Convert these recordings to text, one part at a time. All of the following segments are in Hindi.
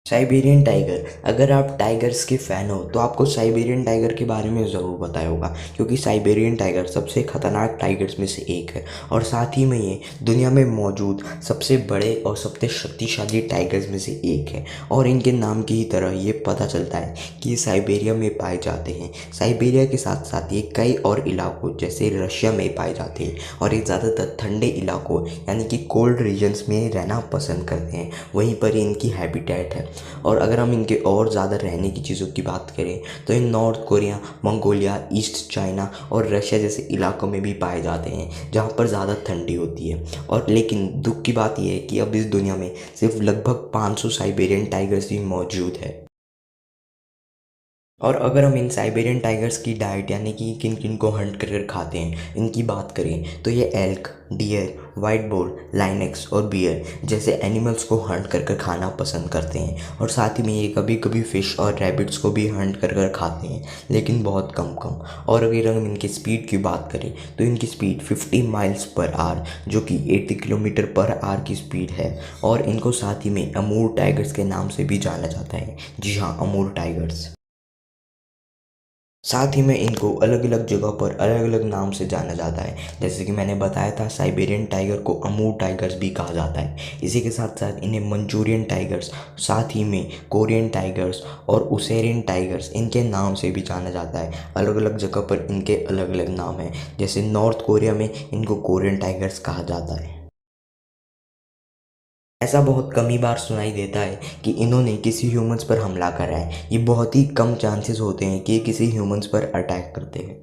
Siberian tiger. अगर आप टाइगर्स के फ़ैन हो तो आपको साइबेरियन टाइगर के बारे में ज़रूर पता होगा, क्योंकि साइबेरियन टाइगर सबसे ख़तरनाक टाइगर्स में से एक है और साथ ही में ये दुनिया में मौजूद सबसे बड़े और सबसे शक्तिशाली टाइगर्स में से एक है। और इनके नाम की ही तरह ये पता चलता है कि ये साइबेरिया में पाए जाते हैं। साइबेरिया के साथ साथ ये कई और इलाकों जैसे रशिया में पाए जाते हैं और ये ज़्यादातर ठंडे इलाकों यानी कि कोल्ड रीजन्स में रहना पसंद करते हैं, वहीं पर इनकी हैबिटेट है। और अगर हम इनके और ज़्यादा रहने की चीज़ों की बात करें तो ये north Korea, Mongolia, east China और रशिया जैसे इलाकों में भी पाए जाते हैं जहाँ पर ज़्यादा ठंडी होती है। और लेकिन दुख की बात यह है कि अब इस दुनिया में सिर्फ लगभग 500 साइबेरियन टाइगर्स ही मौजूद है। और अगर हम इन साइबेरियन टाइगर्स की डाइट यानी कि किन किन को हंट कर कर खाते हैं इनकी बात करें तो ये elk, deer, white boar, lynx और बियर जैसे एनिमल्स को हंट कर कर खाना पसंद करते हैं। और साथ ही में ये कभी कभी फ़िश और रैबिट्स को भी हंट कर कर खाते हैं, लेकिन बहुत कम कम। और अगर हम इनकी स्पीड की बात करें तो इनकी स्पीड 50 माइल्स पर आवर जो कि 80 किलोमीटर पर आवर की स्पीड है। और इनको साथ ही में अमूर टाइगर्स के नाम से भी जाना जाता है। जी हाँ, अमूर टाइगर्स। साथ ही में इनको अलग अलग जगह पर अलग अलग नाम से जाना जाता है, जैसे कि मैंने बताया था साइबेरियन टाइगर को अमूर टाइगर्स भी कहा जाता है। इसी के साथ साथ इन्हें मंचूरियन टाइगर्स, साथ ही में कोरियन टाइगर्स और उसेरियन टाइगर्स इनके नाम से भी जाना जाता है। अलग अलग जगह पर इनके अलग अलग नाम हैं, जैसे नॉर्थ कोरिया में इनको कोरियन टाइगर्स कहा जाता है। ऐसा बहुत कम ही बार सुनाई देता है कि इन्होंने किसी ह्यूमंस पर हमला करा है। ये बहुत ही कम चांसेस होते हैं कि ये किसी ह्यूमंस पर अटैक करते हैं।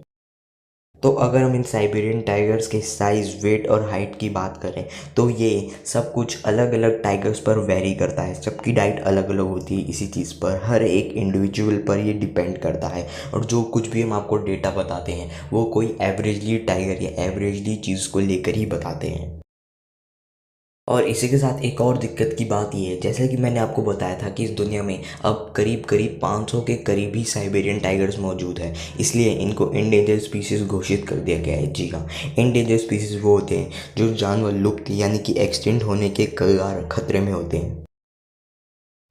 तो अगर हम इन साइबेरियन टाइगर्स के साइज़, वेट और हाइट की बात करें तो ये सब कुछ अलग अलग टाइगर्स पर वेरी करता है। सबकी डाइट अलग अलग होती है, इसी चीज़ पर हर एक इंडिविजुअल पर ये डिपेंड करता है। और जो कुछ भी हम आपको डेटा बताते हैं वो कोई एवरेजली टाइगर या एवरेजली चीज़ को लेकर ही बताते हैं। और इसी के साथ एक और दिक्कत की बात ये है, जैसा कि मैंने आपको बताया था कि इस दुनिया में अब करीब करीब 500 के करीब ही साइबेरियन टाइगर्स मौजूद है, इसलिए इनको इंडेंजर्ड स्पीसीज़ घोषित कर दिया गया है। जी हाँ, इंडेंजर्ड स्पीसीज़ वो होते हैं जो जानवर लुप्त यानी कि एक्सटिंक्ट होने के कगार खतरे में होते हैं।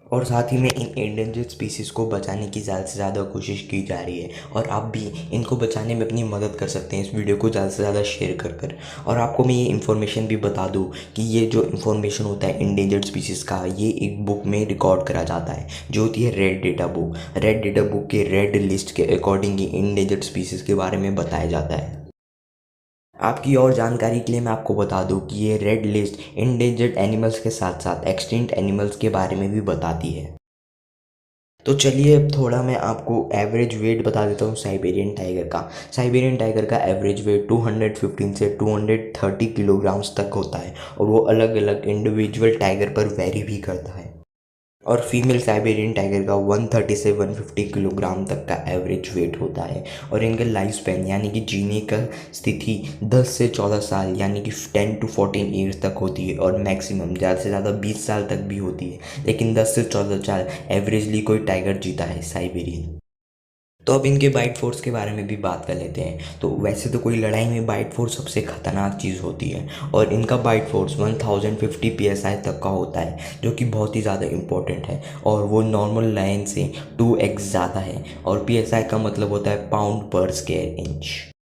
और साथ ही में इन एंडेंजर्ड स्पीसीज़ को बचाने की ज़्यादा से ज़्यादा कोशिश की जा रही है और आप भी इनको बचाने में अपनी मदद कर सकते हैं इस वीडियो को ज़्यादा से ज़्यादा शेयर कर। और आपको मैं ये इन्फॉर्मेशन भी बता दूँ कि ये जो इन्फॉर्मेशन होता है एंडेंजर्ड स्पीसीज़ का, ये एक बुक में रिकॉर्ड करा जाता है जो होती है red data book. Red data book के रेड लिस्ट के अकॉर्डिंग ही एंडेंजर्ड स्पीसीज़ के बारे में बताया जाता है। आपकी और जानकारी के लिए मैं आपको बता दूं कि ये रेड लिस्ट इंडेंजर्ड एनिमल्स के साथ साथ एक्सटिंक्ट एनिमल्स के बारे में भी बताती है। तो चलिए अब थोड़ा मैं आपको एवरेज वेट बता देता हूँ साइबेरियन टाइगर का। साइबेरियन टाइगर का एवरेज वेट 215 से 230 किलोग्राम्स तक होता है और वो अलग अलग इंडिविजुअल टाइगर पर वेरी भी करता है। और फीमेल साइबेरियन टाइगर का 130 से 150 किलोग्राम तक का एवरेज वेट होता है। और इनका लाइफ स्पैन यानी कि जीने का स्थिति 10 से 14 साल यानी कि 10 to 14 ईयर्स तक होती है और मैक्सिमम ज़्यादा से ज़्यादा 20 साल तक भी होती है, लेकिन 10 से 14 साल एवरेजली कोई टाइगर जीता है साइबेरियन। तो अब इनके बाइट फोर्स के बारे में भी बात कर लेते हैं। तो वैसे तो कोई लड़ाई में बाइट फोर्स सबसे खतरनाक चीज़ होती है और इनका बाइट फोर्स 1050 psi तक का होता है, जो कि बहुत ही ज़्यादा इंपॉर्टेंट है। और वो नॉर्मल लाइन से 2x ज़्यादा है और psi का मतलब होता है पाउंड पर स्क्वायर इंच।